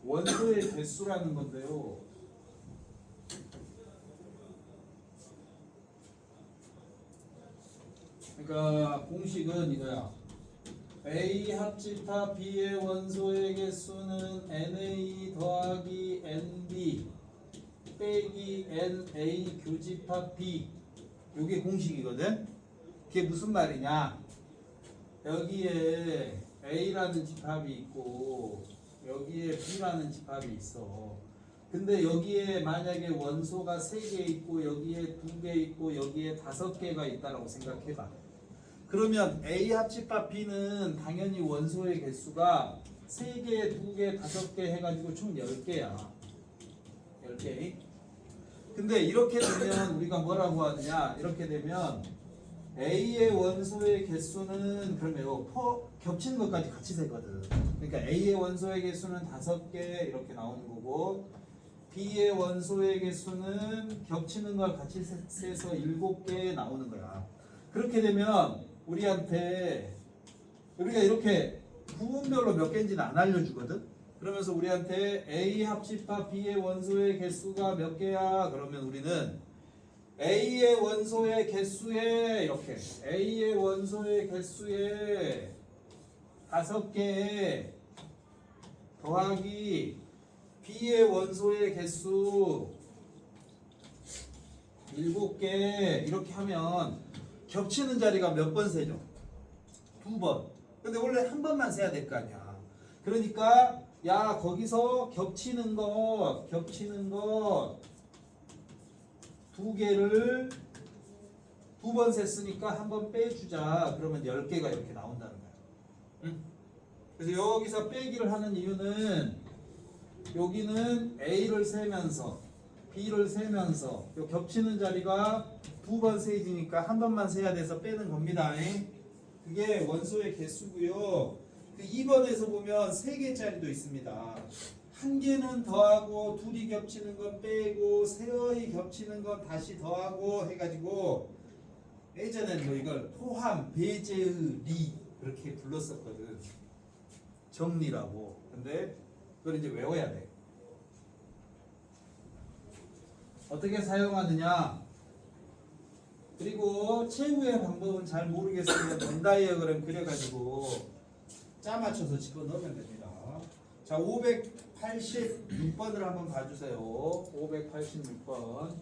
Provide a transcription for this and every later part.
원소의 개수라는 건데요. 그러니까 공식은 이거야. A 합집합 B의 원소의 개수는 NA 더하기 NB 빼기 NA 교집합 B. 이게 공식이거든. 그게 무슨 말이냐? 여기에 A라는 집합이 있고 여기에 B라는 집합이 있어. 근데 여기에 만약에 원소가 3개 있고 여기에 2개 있고 여기에 5개가 있다라고 생각해봐. 그러면 A 합집합 B는 당연히 원소의 개수가 3개, 2개, 5개 해가지고 총 10개야. 10개. 근데 이렇게 되면 우리가 뭐라고 하느냐? 이렇게 되면 A의 원소의 개수는 그러면 겹치는 것까지 같이 세거든. 그러니까 A의 원소의 개수는 5개 이렇게 나오는 거고 B의 원소의 개수는 겹치는 걸 같이 세서 7개 나오는 거야. 그렇게 되면 우리한테 우리가 이렇게 부분별로 몇 개인지는 안 알려주거든. 그러면서 우리한테 A 합집합 B의 원소의 개수가 몇 개야? 그러면 우리는 A의 원소의 개수에 이렇게 A의 원소의 개수에 5개 더하기 B의 원소의 개수 7개 이렇게 하면 겹치는 자리가 몇 번 세죠? 2번. 근데 원래 한 번만 세야 될 거 아니야. 그러니까 야 거기서 겹치는 것 2개를 2번 셌으니까 한 번 빼주자. 그러면 10개가 이렇게 나온다는 거야. 응? 그래서 여기서 빼기를 하는 이유는 여기는 A를 세면서 B를 세면서 요 겹치는 자리가 2번 세지니까 한 번만 세야 돼서 빼는 겁니다. 그게 원소의 개수고요. 그 2번에서 보면 3개짜리도 있습니다. 1개는 더하고 둘이 겹치는 건 빼고 세어이 겹치는 건 다시 더하고 해가지고 예전에는 뭐 이걸 포함, 배제의, 리 그렇게 불렀었거든. 정리라고. 근데 그걸 이제 외워야 돼. 어떻게 사용하느냐? 그리고 최후의 방법은 잘 모르겠으면 벤 다이어그램 그려가지고 짜 맞춰서 집어넣으면 됩니다. 자, 586번을 한번 봐주세요. 586번.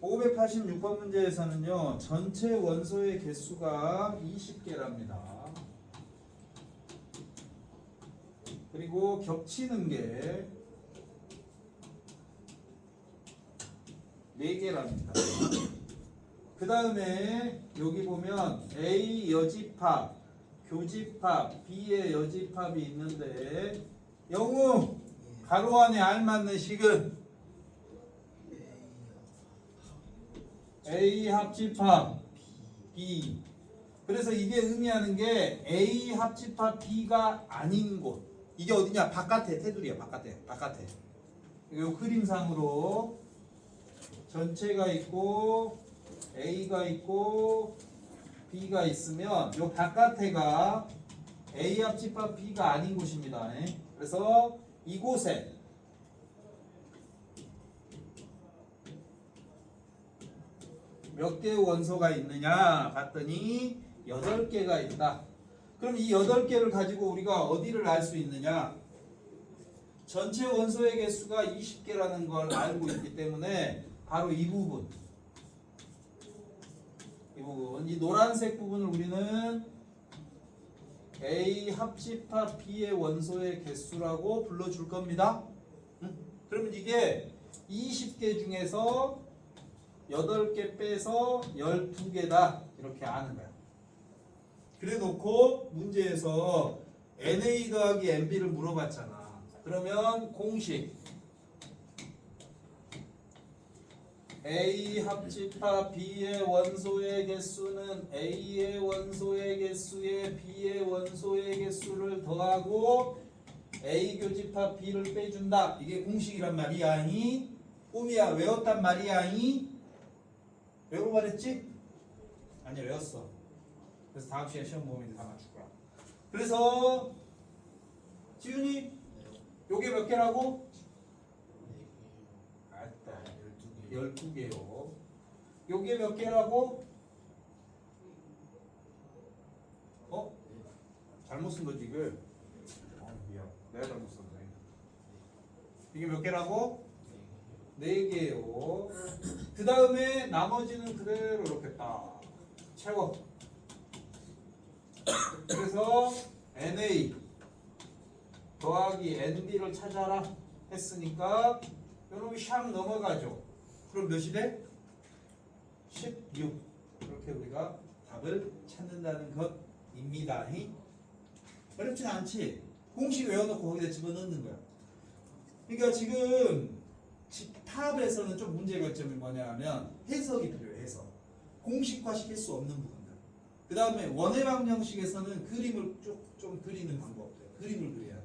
586번 문제에서는요, 전체 원소의 개수가 20개랍니다. 그리고 겹치는 게 4개랍니다. 그 다음에 여기 보면 A 여집합, 교집합, B의 여집합이 있는데 영우 가로 안에 알맞는 식은 A 합집합 B. 그래서 이게 의미하는 게 A 합집합 B가 아닌 곳. 이게 어디냐? 바깥에 테두리야. 바깥에. 이 그림상으로 전체가 있고 A가 있고 B가 있으면 요 바깥에가 A 합집합 B가 아닌 곳입니다. 그래서 이곳에 몇 개의 원소가 있느냐 봤더니 8개가 있다. 그럼 이 8개를 가지고 우리가 어디를 알 수 있느냐? 전체 원소의 개수가 20개라는 걸 알고 있기 때문에 바로 이 부분, 이 노란색 부분을 우리는 A 합집합 B의 원소의 개수라고 불러줄 겁니다. 그러면 이게 20개 중에서 8개 빼서 12개다 이렇게 아는 거야. 그래 놓고 문제에서 NA 더하기 NB를 물어봤잖아. 그러면 공식 A 합집합 B의 원소의 개수는 A의 원소의 개수에 B의 원소의 개수를 더하고 A 교집합 B를 빼준다. 이게 공식이란 말이야. 꿈이야. 외웠단 말이야. 외우고 말했지? 아니 외웠어. 그래서 다음 시간에 시험 보면 다 맞출 거야. 그래서 지훈이 요게 몇 개라고? 알았다. 12개요. 요게 몇 개라고? 잘못 쓴 거지 이걸. 미안. 내가 잘못 썼네. 이게 몇 개라고? 4개요. 그 다음에 나머지는 그대로 이렇게 딱 채워. 그래서 NA 더하기 NB를 찾아라 했으니까 요놈이 샥 넘어가죠. 그럼 몇이 돼? 16. 이렇게 우리가 답을 찾는다는 것입니다. 어렵진 않지? 공식 외워놓고 거기다 집어넣는 거야. 그러니까 지금 집합에서는 좀 문제가 점이 뭐냐면 해석이 필요해. 해석. 공식화 시킬 수 없는 부분들. 그 다음에 원의 방정식에서는 그림을 쭉 좀 그리는 방법들. 그림을 그려야 돼.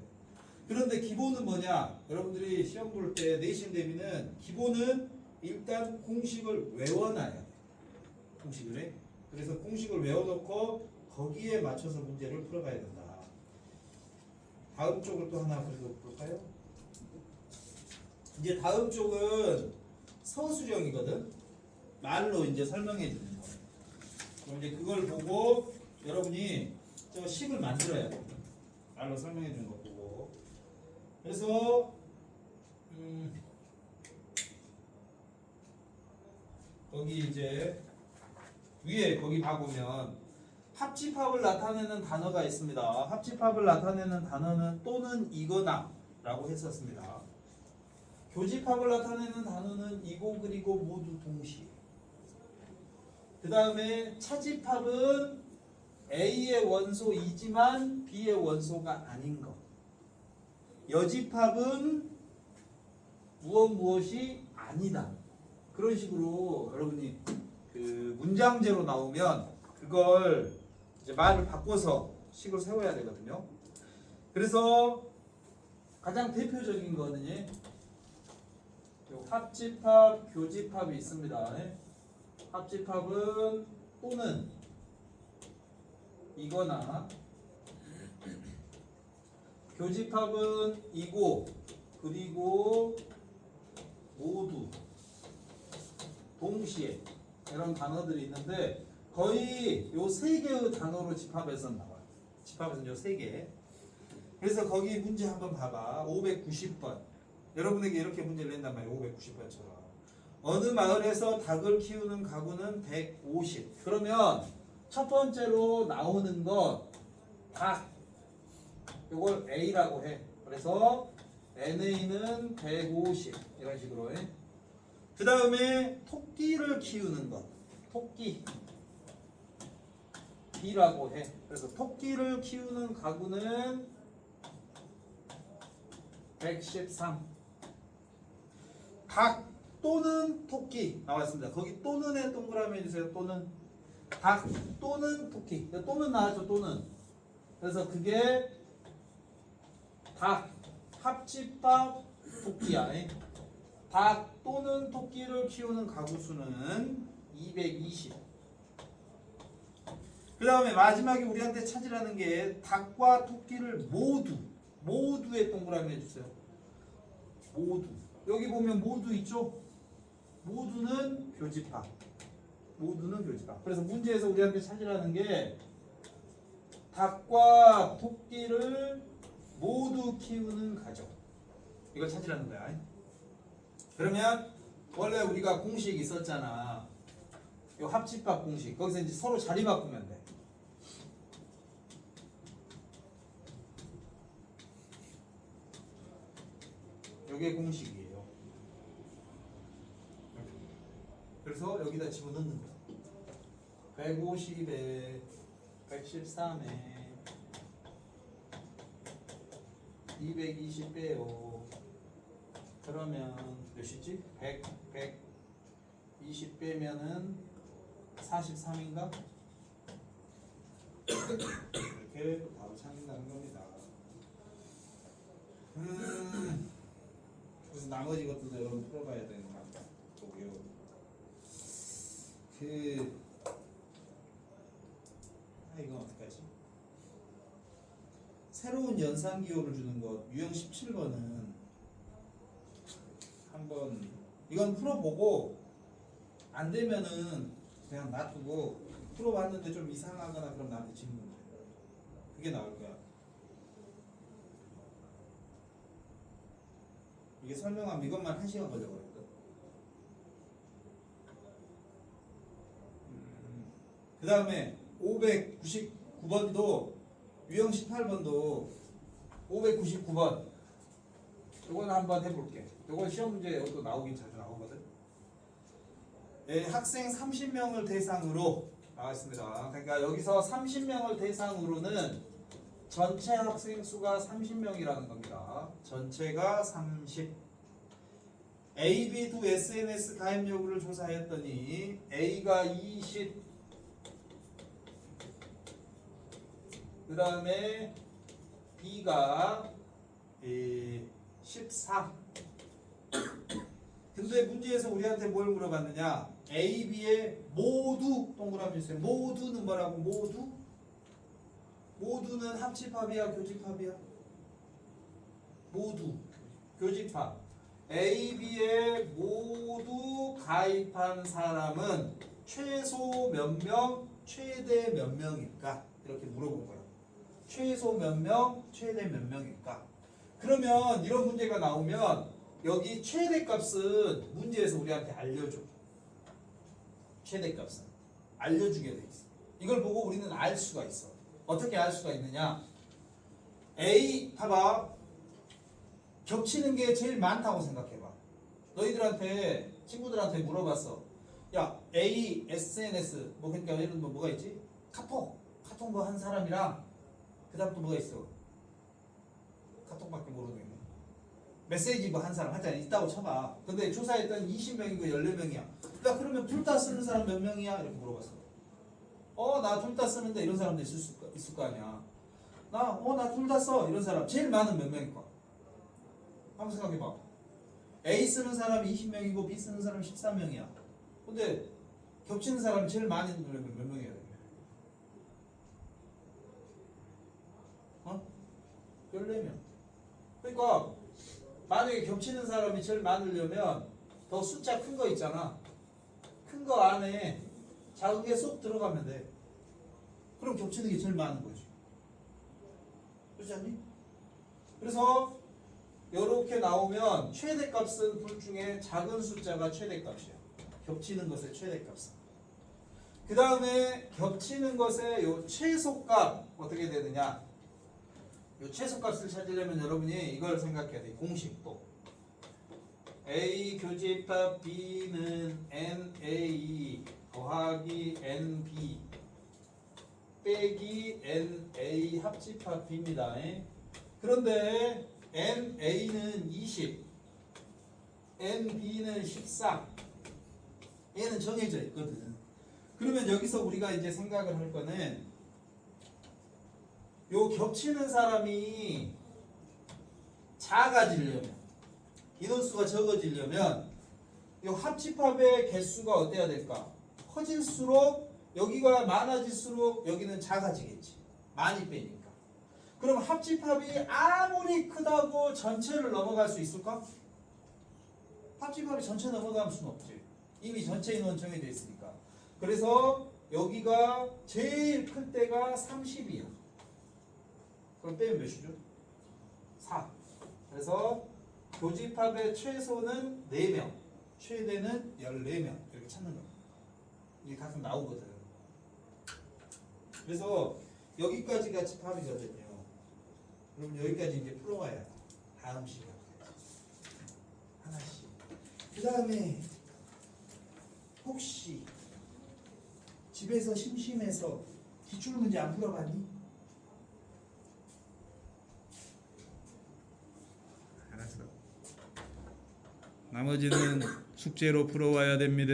그런데 기본은 뭐냐? 여러분들이 시험 볼 때 내신 대비는 기본은 일단 공식을 외워놔야 돼. 공식을 해. 그래서 공식을 외워놓고 거기에 맞춰서 문제를 풀어가야 된다. 다음 쪽을 또 하나 그려볼까요? 이제 다음 쪽은 서술형이거든. 말로 이제 설명해 주는 거. 그럼 이제 그걸 보고 여러분이 저 식을 만들어야 돼. 말로 설명해 주는 거 보고. 그래서 거기 이제 위에 거기 봐보면 합집합을 나타내는 단어가 있습니다. 합집합을 나타내는 단어는 또는 이거나 라고 했었습니다. 교집합을 나타내는 단어는 이고 그리고 모두 동시에. 그 다음에 차집합은 A의 원소이지만 B의 원소가 아닌 것. 여집합은 무엇이 아니다. 그런 식으로 여러분이 그 문장제로 나오면 그걸 이제 말을 바꿔서 식을 세워야 되거든요. 그래서 가장 대표적인 거는 합집합, 교집합이 있습니다. 합집합은 또는 이거나, 교집합은 이고 그리고 모두 동시에 이런 단어들이 있는데 거의 요 3개의 단어로 집합해서 나와요. 집합해서 요 3개. 그래서 거기 문제 한번 봐봐. 590번. 여러분에게 이렇게 문제를 낸단 말이에요. 590번처럼. 어느 마을에서 닭을 키우는 가구는 150. 그러면 첫 번째로 나오는 건 닭. 이걸 A라고 해. 그래서 NA는 150. 이런 식으로 해. 그 다음에 토끼를 키우는 것. 토끼. B라고 해. 그래서 토끼를 키우는 가구는 113. 닭 또는 토끼 나왔습니다. 거기 또는에 동그라미 해주세요. 또는 닭 또는 토끼. 또는 나왔죠. 또는. 그래서 그게 닭 합집합 토끼야. 닭 또는 토끼를 키우는 가구 수는 220. 그 다음에 마지막에 우리한테 찾으라는 게 닭과 토끼를 모두에 동그라미 해주세요. 모두. 여기 보면 모두 있죠? 모두는 교집합. 모두는 교집합. 그래서 문제에서 우리한테 찾으라는 게 닭과 토끼를 모두 키우는 가족. 이걸 찾으라는 거야. 그러면 원래 우리가 공식이 있었잖아. 요 합집합 공식. 거기서 이제 서로 자리 바꾸면 돼. 요게 공식이에요. 그래서 여기다 집어넣는 거야. 150에 113에 220 빼요. 그러면 몇이지? 120 빼면은 43인가? 이렇게 바로 찾는다는 겁니다. 그래서 나머지 것들도 여러분 풀어봐야 되는 거 보고요. 이건 어떡하지? 새로운 연산기호를 주는 것. 유형 17번은 한번 이건 풀어보고 안 되면은 그냥 놔두고 풀어봤는데 좀 이상하거나 그럼 나한테 질문 돼. 그게 나을 거야. 이게 설명하면 이것만 1시간 걸려버렸거든. 그 다음에 599번도 유형 18번도 599번 이건 한번 해볼게. 이건 시험 문제에도 나오긴 자주 나오거든. 예, 학생 30명을 대상으로 나왔습니다. 그러니까 여기서 30명을 대상으로는 전체 학생 수가 30명이라는 겁니다. 전체가 30. A, B 두 SNS 가입 여부를 조사했더니 A가 20, 그 다음에 B가 14. 근데 문제에서 우리한테 뭘 물어봤느냐? A, B의 모두 동그라미 주세요. 모두는 뭐라고? 모두? 모두는 합집합이야, 교집합이야? 모두 교집합. A, B에 모두 가입한 사람은 최소 몇 명, 최대 몇 명일까? 이렇게 물어본 거야. 최소 몇 명, 최대 몇 명일까? 그러면 이런 문제가 나오면 여기 최대값은 문제에서 우리한테 알려줘. 최대값은 알려주게 돼 있어. 이걸 보고 우리는 알 수가 있어. 어떻게 알 수가 있느냐? A 봐봐. 겹치는 게 제일 많다고 생각해봐. 너희들한테 친구들한테 물어봤어. 야 A SNS 뭐 그러니까 예를 들면 뭐가 있지? 카톡 뭐 한 사람이랑 그 다음 또 뭐가 있어? 카톡밖에 모르겠네. 메시지 뭐 한 사람 하여튼 있다고 쳐봐. 근데 조사했더니 20명이고 14명이야. 야 그러면 둘 다 쓰는 사람 몇 명이야? 이렇게 물어봤어. 나 둘 다 쓰는데 이런 사람도 있을 거 아니야. 나 둘 다 써. 이런 사람 제일 많은 몇 명일까? 한번 생각해봐. A 쓰는 사람이 20명이고 B 쓰는 사람이 13명이야. 근데 겹치는 사람이 제일 많이 누르면 몇 명이야? 14명. 그러니까 만약에 겹치는 사람이 제일 많으려면 더 숫자 큰 거 있잖아. 큰 거 안에 작은 게 쏙 들어가면 돼. 그럼 겹치는 게 제일 많은 거지. 그렇지 않니? 그래서 이렇게 나오면 최대값은 둘 중에 작은 숫자가 최대값이야. 겹치는 것의 최대값은. 그 다음에 겹치는 것의 요 최소값 어떻게 되느냐? 요 최소값을 찾으려면 여러분이 이걸 생각해야 돼. 공식도. A 교집합 B는 NA 더하기 NB 빼기 NA 합집합 B입니다. 그런데 NA는 20, NB는 14. 얘는 정해져 있거든. 그러면 여기서 우리가 이제 생각을 할 거는 요 겹치는 사람이 작아지려면, 인원수가 적어지려면 요 합집합의 개수가 어때야 될까? 커질수록 여기가 많아질수록 여기는 작아지겠지. 많이 빼니까. 그럼 합집합이 아무리 크다고 전체를 넘어갈 수 있을까? 합집합이 전체 넘어가면 수는 없지. 이미 전체 인원 정해져 있으니까. 그래서 여기가 제일 클 때가 30이야. 그럼 빼면 몇이죠? 4. 그래서 교집합의 최소는 4명, 최대는 14명 이렇게 찾는 거야. 이게 가끔 나오거든. 그래서 여기까지가 집합이거든요. 그럼 여기까지 이제 풀어가야 돼. 다음 시간에 하나씩. 그 다음에 혹시 집에서 심심해서 기출문제 안 풀어봤니? 알았어. 나머지는 숙제로 풀어와야 됩니다.